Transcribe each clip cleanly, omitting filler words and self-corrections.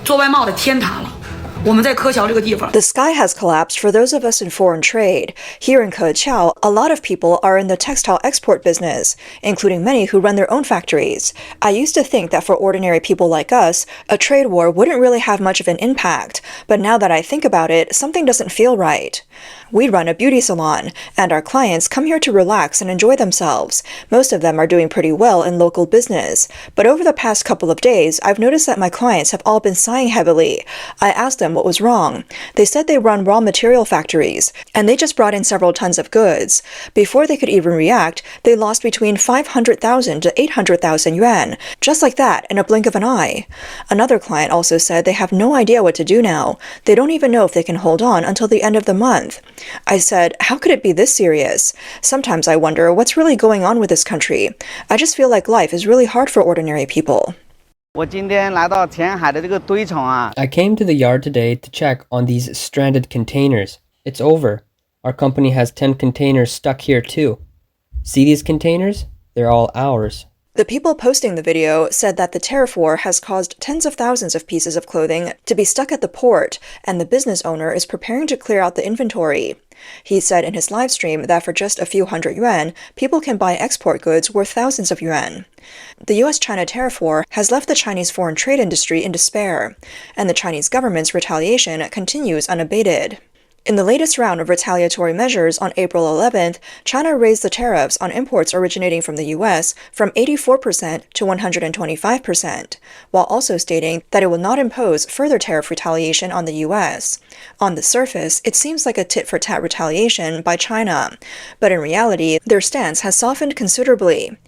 做外贸的天堂了。我们在柯桥这个地方。 The sky has collapsed for those of us in foreign trade. Here in Keqiao, a lot of people are in the textile export business, including many who run their own factories. I used to think that for ordinary people like us, a trade war wouldn't really have much of an impact, but now that I think about it, something doesn't feel right. We run a beauty salon, and our clients come here to relax and enjoy themselves. Most of them are doing pretty well in local business, but over the past couple of days, I've noticed that my clients have all been sighing heavily. I asked them what was wrong. They said they run raw material factories, and they just brought in several tons of goods. Before they could even react, they lost between 500,000 to 800,000 yuan, just like that in a blink of an eye. Another client also said they have no idea what to do now. They don't even know if they can hold on until the end of the month. I said, how could it be this serious? Sometimes I wonder what's really going on with this country. I just feel like life is really hard for ordinary people. I came to the yard today to check on these stranded containers. It's over. Our company has 10 containers stuck here too. See these containers? They're all ours. The people posting the video said that the tariff war has caused tens of thousands of pieces of clothing to be stuck at the port, and the business owner is preparing to clear out the inventory. He said in his live stream that for just a few hundred yuan, people can buy export goods worth thousands of yuan. The U.S. China tariff war has left the Chinese foreign trade industry in despair, and the Chinese government's retaliation continues unabated. In the latest round of retaliatory measures on April 11th, China raised the tariffs on imports originating from the U.S. from 84% to 125%, while also stating that it will not impose further tariff retaliation on the U.S. On the surface, it seems like a tit-for-tat retaliation by China, but in reality, their stance has softened considerably.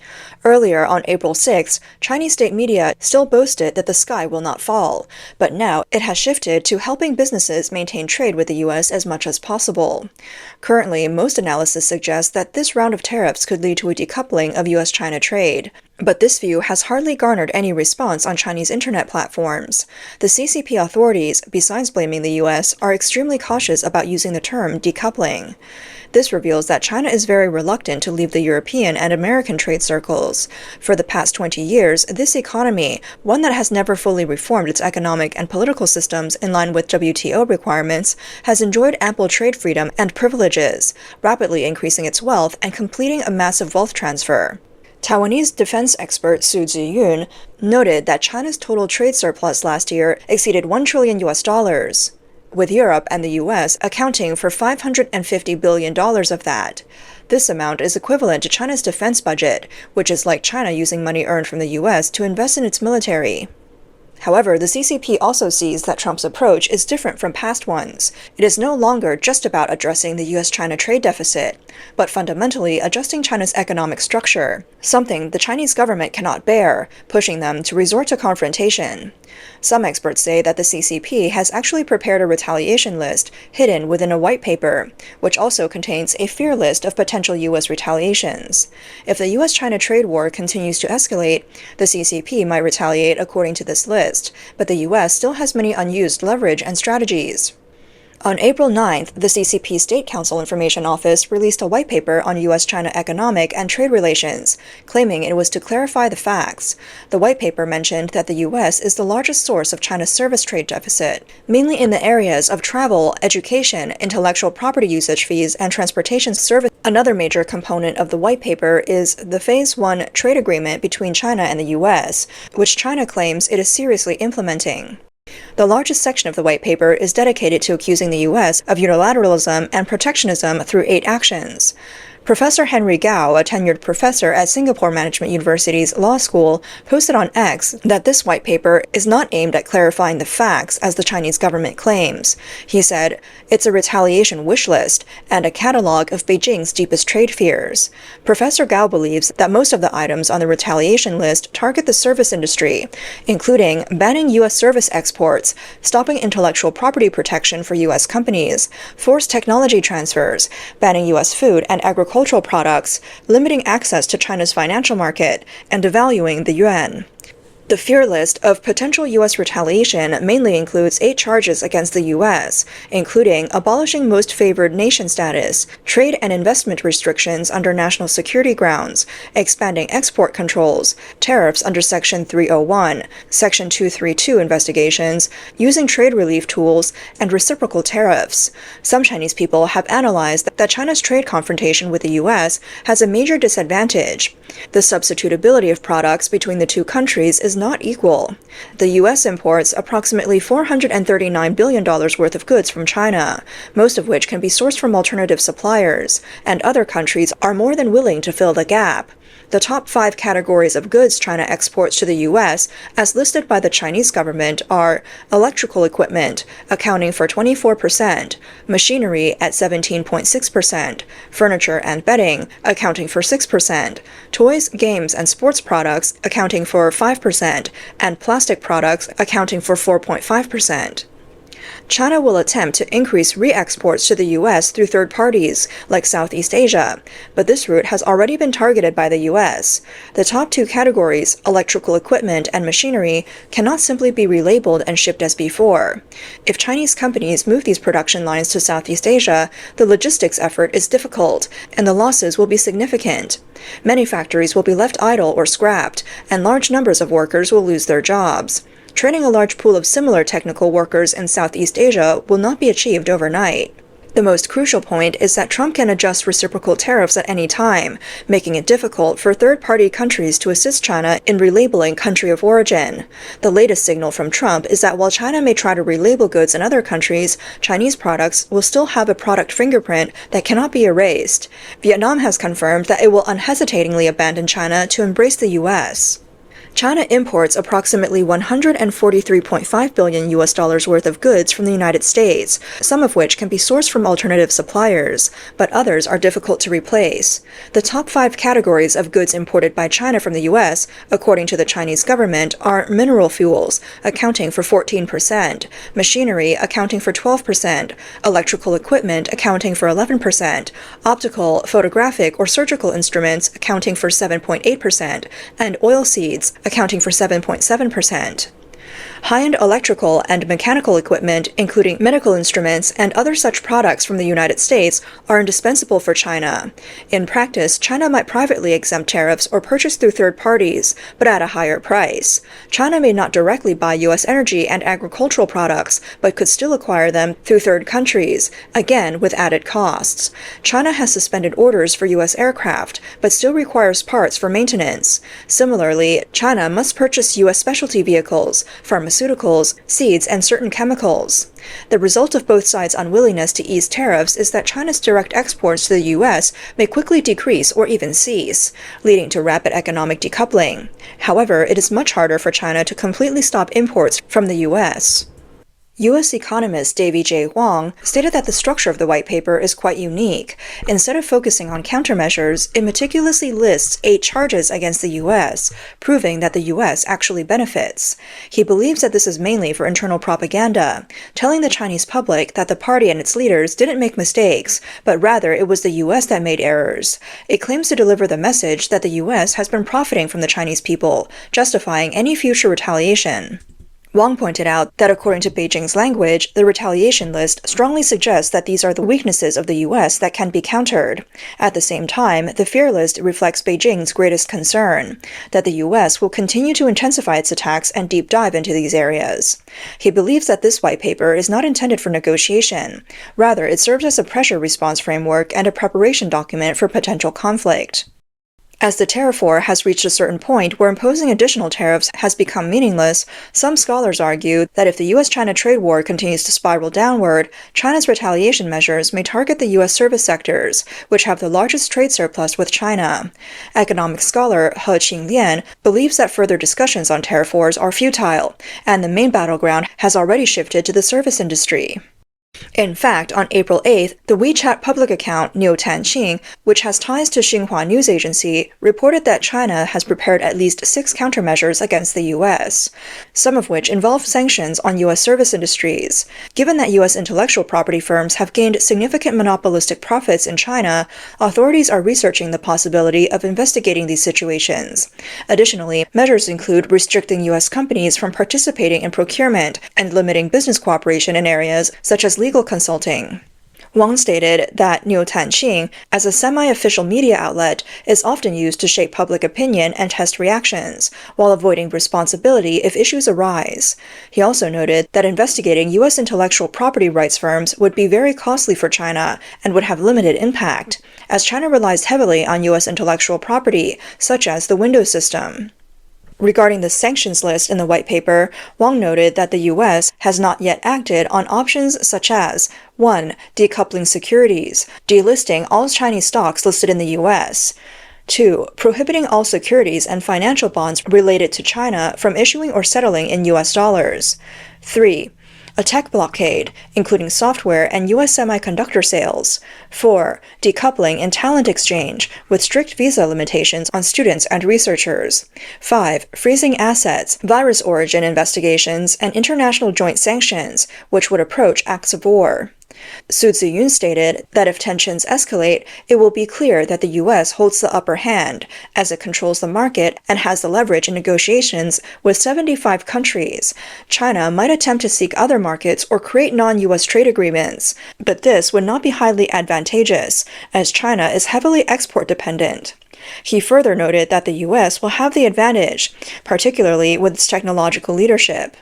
Earlier on April 6th, Chinese state media still boasted that the sky will not fall, but now it has shifted to helping businesses maintain trade with the U.S. as much as possible. Currently, most analysis suggests that this round of tariffs could lead to a decoupling of U.S. China trade. But this view has hardly garnered any response on Chinese internet platforms. The CCP authorities, besides blaming the U.S., are extremely cautious about using the term decoupling. This reveals that China is very reluctant to leave the European and American trade circles. For the past 20 years, this economy, one that has never fully reformed its economic and political systems in line with WTO requirements, has enjoyed ample trade freedom and privileges, rapidly increasing its wealth and completing a massive wealth transfer. Taiwanese defense expert Su Ziyun noted that China's total trade surplus last year exceeded $1 trillion, with Europe and the U.S. accounting for $550 billion of that. This amount is equivalent to China's defense budget, which is like China using money earned from the U.S. to invest in its military. However, the CCP also sees that Trump's approach is different from past ones. It is no longer just about addressing the U.S.-China trade deficit, but fundamentally adjusting China's economic structure, something the Chinese government cannot bear, pushing them to resort to confrontation. Some experts say that the CCP has actually prepared a retaliation list hidden within a white paper, which also contains a fear list of potential U.S. retaliations. If the U.S.-China trade war continues to escalate, the CCP might retaliate according to this list, but the U.S. still has many unused leverage and strategies. On April 9th, the CCP State Council Information Office released a white paper on U.S.-China economic and trade relations, claiming it was to clarify the facts. The white paper mentioned that the U.S. is the largest source of China's service trade deficit, mainly in the areas of travel, education, intellectual property usage fees, and transportation service. Another major component of the white paper is the Phase 1 trade agreement between China and the U.S., which China claims it is seriously implementing. The largest section of the white paper is dedicated to accusing the U.S. of unilateralism and protectionism through 8 actions. Professor Henry Gao, a tenured professor at Singapore Management University's law school, posted on X that this white paper is not aimed at clarifying the facts as the Chinese government claims. He said, "It's a retaliation wish list and a catalog of Beijing's deepest trade fears." Professor Gao believes that most of the items on the retaliation list target the service industry, including banning U.S. service exports, stopping intellectual property protection for U.S. companies, forced technology transfers, banning U.S. food and agricultural products, limiting access to China's financial market, and devaluing the yuan. The fear list of potential U.S. retaliation mainly includes 8 charges against the U.S., including abolishing most favored nation status, trade and investment restrictions under national security grounds, expanding export controls, tariffs under Section 301, Section 232 investigations, using trade relief tools, and reciprocal tariffs. Some Chinese people have analyzed that China's trade confrontation with the U.S. has a major disadvantage. The substitutability of products between the two countries is not equal. The U.S. imports approximately $439 billion worth of goods from China, most of which can be sourced from alternative suppliers, and other countries are more than willing to fill the gap. The top 5 categories of goods China exports to the U.S., as listed by the Chinese government, are electrical equipment, accounting for 24%, machinery at 17.6%, furniture and bedding, accounting for 6%, toys, games, and sports products, accounting for 5%, and plastic products, accounting for 4.5%. China will attempt to increase re-exports to the U.S. through third parties, like Southeast Asia, but this route has already been targeted by the U.S. The top 2 categories, electrical equipment and machinery, cannot simply be relabeled and shipped as before. If Chinese companies move these production lines to Southeast Asia, the logistics effort is difficult, and the losses will be significant. Many factories will be left idle or scrapped, and large numbers of workers will lose their jobs. Training a large pool of similar technical workers in Southeast Asia will not be achieved overnight. The most crucial point is that Trump can adjust reciprocal tariffs at any time, making it difficult for third-party countries to assist China in relabeling country of origin. The latest signal from Trump is that while China may try to relabel goods in other countries, Chinese products will still have a product fingerprint that cannot be erased. Vietnam has confirmed that it will unhesitatingly abandon China to embrace the U.S. China imports approximately $143.5 billion worth of goods from the United States, some of which can be sourced from alternative suppliers, but others are difficult to replace. The top 5 categories of goods imported by China from the U.S., according to the Chinese government, are mineral fuels, accounting for 14%, machinery, accounting for 12%, electrical equipment, accounting for 11%, optical, photographic, or surgical instruments, accounting for 7.8%, and oilseeds, accounting for 7.7%. High-end electrical and mechanical equipment, including medical instruments and other such products from the United States, are indispensable for China. In practice, China might privately exempt tariffs or purchase through third parties, but at a higher price. China may not directly buy U.S. energy and agricultural products, but could still acquire them through third countries, again with added costs. China has suspended orders for U.S. aircraft, but still requires parts for maintenance. Similarly, China must purchase U.S. specialty vehicles, pharmaceuticals, seeds, and certain chemicals. The result of both sides' unwillingness to ease tariffs is that China's direct exports to the U.S. may quickly decrease or even cease, leading to rapid economic decoupling. However, it is much harder for China to completely stop imports from the U.S. U.S. economist Davy J. Huang stated that the structure of the white paper is quite unique. Instead of focusing on countermeasures, it meticulously lists 8 charges against the U.S., proving that the U.S. actually benefits. He believes that this is mainly for internal propaganda, telling the Chinese public that the party and its leaders didn't make mistakes, but rather it was the U.S. that made errors. It claims to deliver the message that the U.S. has been profiting from the Chinese people, justifying any future retaliation. Wang pointed out that according to Beijing's language, the retaliation list strongly suggests that these are the weaknesses of the U.S. that can be countered. At the same time, the fear list reflects Beijing's greatest concern, that the U.S. will continue to intensify its attacks and deep dive into these areas. He believes that this white paper is not intended for negotiation. Rather, it serves as a pressure response framework and a preparation document for potential conflict. As the tariff war has reached a certain point where imposing additional tariffs has become meaningless, some scholars argue that if the U.S. China trade war continues to spiral downward, China's retaliation measures may target the U.S. service sectors, which have the largest trade surplus with China. Economic scholar He Qinglian believes that further discussions on tariff wars are futile, and the main battleground has already shifted to the service industry. In fact, on April 8th, the WeChat public account Niutanqing, which has ties to Xinhua News Agency, reported that China has prepared at least 6 countermeasures against the U.S., some of which involve sanctions on U.S. service industries. Given that U.S. intellectual property firms have gained significant monopolistic profits in China, authorities are researching the possibility of investigating these situations. Additionally, measures include restricting U.S. companies from participating in procurement and limiting business cooperation in areas such as legal consulting. Wang stated that Niutanqing, as a semi-official media outlet, is often used to shape public opinion and test reactions, while avoiding responsibility if issues arise. He also noted that investigating U.S. intellectual property rights firms would be very costly for China and would have limited impact, as China relies heavily on U.S. intellectual property, such as the Windows system. Regarding the sanctions list in the white paper, Wang noted that the U.S. has not yet acted on options such as 1. Decoupling securities, delisting all Chinese stocks listed in the U.S., 2. Prohibiting all securities and financial bonds related to China from issuing or settling in U.S. dollars, 3. A tech blockade, including software and U.S. semiconductor sales. 4. Decoupling and talent exchange, with strict visa limitations on students and researchers. 5. Freezing assets, virus origin investigations, and international joint sanctions, which would approach acts of war. Su Ziyun stated that if tensions escalate, it will be clear that the U.S. holds the upper hand, as it controls the market and has the leverage in negotiations with 75 countries. China might attempt to seek other markets or create non-U.S. trade agreements, but this would not be highly advantageous, as China is heavily export-dependent. He further noted that the U.S. will have the advantage, particularly with its technological leadership.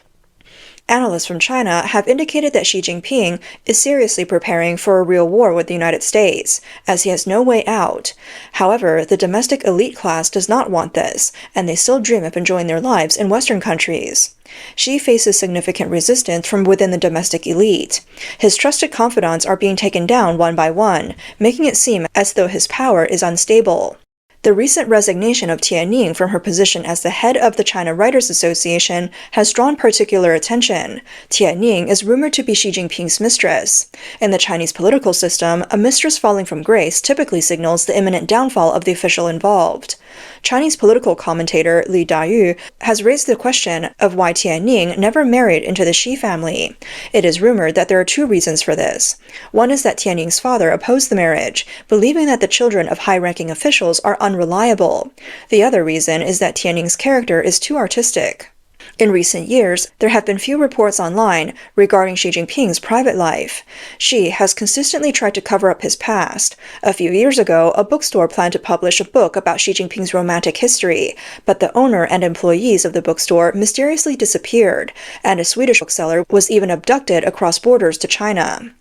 Analysts from China have indicated that Xi Jinping is seriously preparing for a real war with the United States, as he has no way out. However, the domestic elite class does not want this, and they still dream of enjoying their lives in Western countries. Xi faces significant resistance from within the domestic elite. His trusted confidants are being taken down one by one, making it seem as though his power is unstable. The recent resignation of Tianning from her position as the head of the China Writers Association has drawn particular attention. Tianning is rumored to be Xi Jinping's mistress. In the Chinese political system, a mistress falling from grace typically signals the imminent downfall of the official involved. Chinese political commentator Li Dayu has raised the question of why Tianning never married into the Xi family. It is rumored that there are 2 reasons for this. One is that Tianning's father opposed the marriage, believing that the children of high-ranking officials are unreliable. The other reason is that Tianning's character is too artistic. In recent years, there have been few reports online regarding Xi Jinping's private life. Xi has consistently tried to cover up his past. A few years ago, a bookstore planned to publish a book about Xi Jinping's romantic history, but the owner and employees of the bookstore mysteriously disappeared, and a Swedish bookseller was even abducted across borders to China.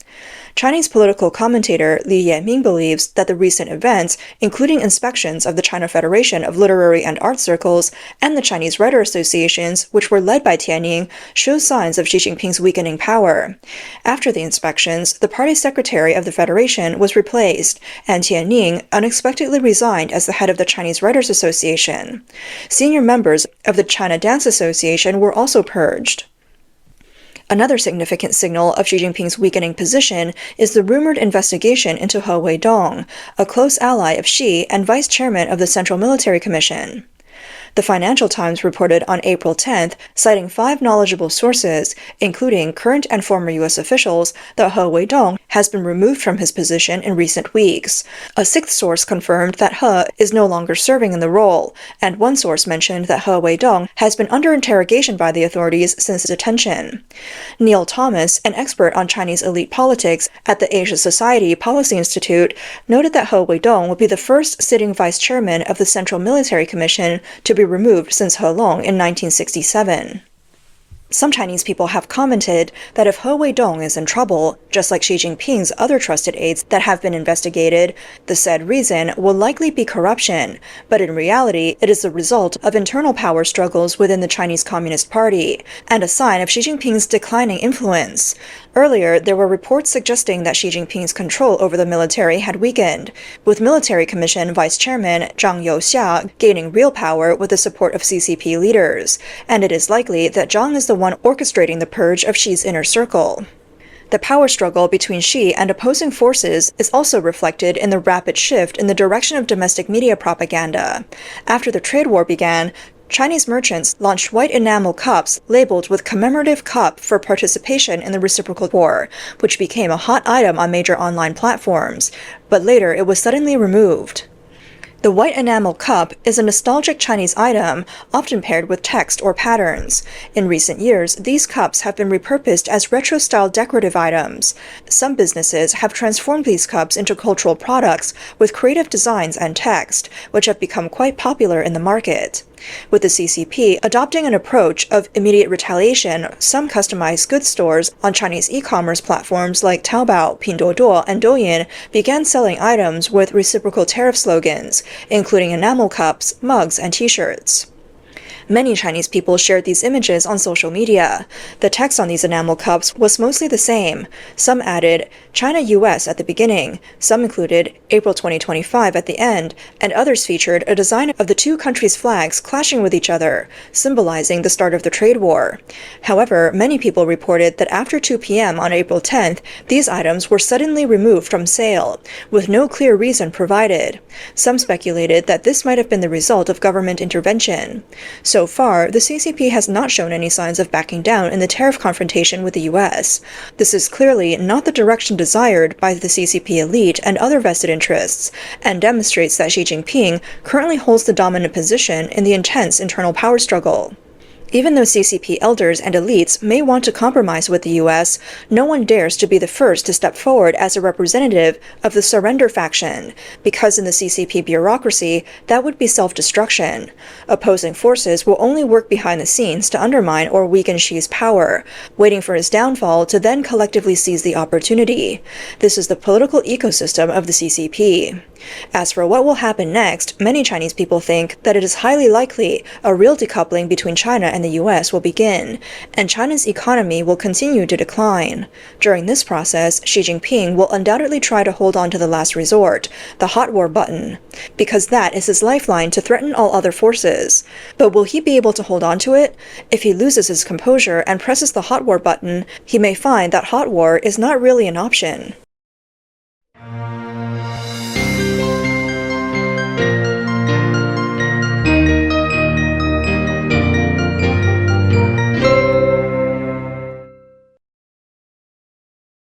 Chinese political commentator Li Yanming believes that the recent events, including inspections of the China Federation of Literary and Art Circles and the Chinese Writer Associations, which were led by Tianning, show signs of Xi Jinping's weakening power. After the inspections, the party secretary of the Federation was replaced, and Tianning unexpectedly resigned as the head of the Chinese Writers Association. Senior members of the China Dance Association were also purged. Another significant signal of Xi Jinping's weakening position is the rumored investigation into He Weidong, a close ally of Xi and vice chairman of the Central Military Commission. The Financial Times reported on April 10th, citing 5 knowledgeable sources, including current and former U.S. officials, that He Weidong has been removed from his position in recent weeks. A 6th source confirmed that He is no longer serving in the role, and one source mentioned that He Weidong has been under interrogation by the authorities since his detention. Neil Thomas, an expert on Chinese elite politics at the Asia Society Policy Institute, noted that He Weidong will be the first sitting vice chairman of the Central Military Commission to be removed since He Long in 1967. Some Chinese people have commented that if He Weidong is in trouble, just like Xi Jinping's other trusted aides that have been investigated, the said reason will likely be corruption, but in reality, it is the result of internal power struggles within the Chinese Communist Party, and a sign of Xi Jinping's declining influence. Earlier, there were reports suggesting that Xi Jinping's control over the military had weakened, with Military Commission Vice Chairman Zhang Youxia gaining real power with the support of CCP leaders, and it is likely that Zhang is the one orchestrating the purge of Xi's inner circle. The power struggle between Xi and opposing forces is also reflected in the rapid shift in the direction of domestic media propaganda. After the trade war began, Chinese merchants launched white enamel cups labeled with commemorative cup for participation in the reciprocal war, which became a hot item on major online platforms, but later it was suddenly removed. The white enamel cup is a nostalgic Chinese item, often paired with text or patterns. In recent years, these cups have been repurposed as retro-style decorative items. Some businesses have transformed these cups into cultural products with creative designs and text, which have become quite popular in the market. With the CCP adopting an approach of immediate retaliation, some customized goods stores on Chinese e-commerce platforms like Taobao, Pinduoduo, and Douyin began selling items with reciprocal tariff slogans, including enamel cups, mugs, and t-shirts. Many Chinese people shared these images on social media. The text on these enamel cups was mostly the same. Some added China-U.S. at the beginning, some included April 2025 at the end, and others featured a design of the two countries' flags clashing with each other, symbolizing the start of the trade war. However, many people reported that after 2 p.m. on April 10th, these items were suddenly removed from sale, with no clear reason provided. Some speculated that this might have been the result of government intervention. So far, the CCP has not shown any signs of backing down in the tariff confrontation with the U.S. This is clearly not the direction desired by the CCP elite and other vested interests, and demonstrates that Xi Jinping currently holds the dominant position in the intense internal power struggle. Even though CCP elders and elites may want to compromise with the U.S., no one dares to be the first to step forward as a representative of the surrender faction, because in the CCP bureaucracy, that would be self-destruction. Opposing forces will only work behind the scenes to undermine or weaken Xi's power, waiting for his downfall to then collectively seize the opportunity. This is the political ecosystem of the CCP. As for what will happen next, many Chinese people think that it is highly likely a real decoupling between China and the U.S. will begin, and China's economy will continue to decline. During this process, Xi Jinping will undoubtedly try to hold on to the last resort, the hot war button, because that is his lifeline to threaten all other forces. But will he be able to hold on to it? If he loses his composure and presses the hot war button, he may find that hot war is not really an option.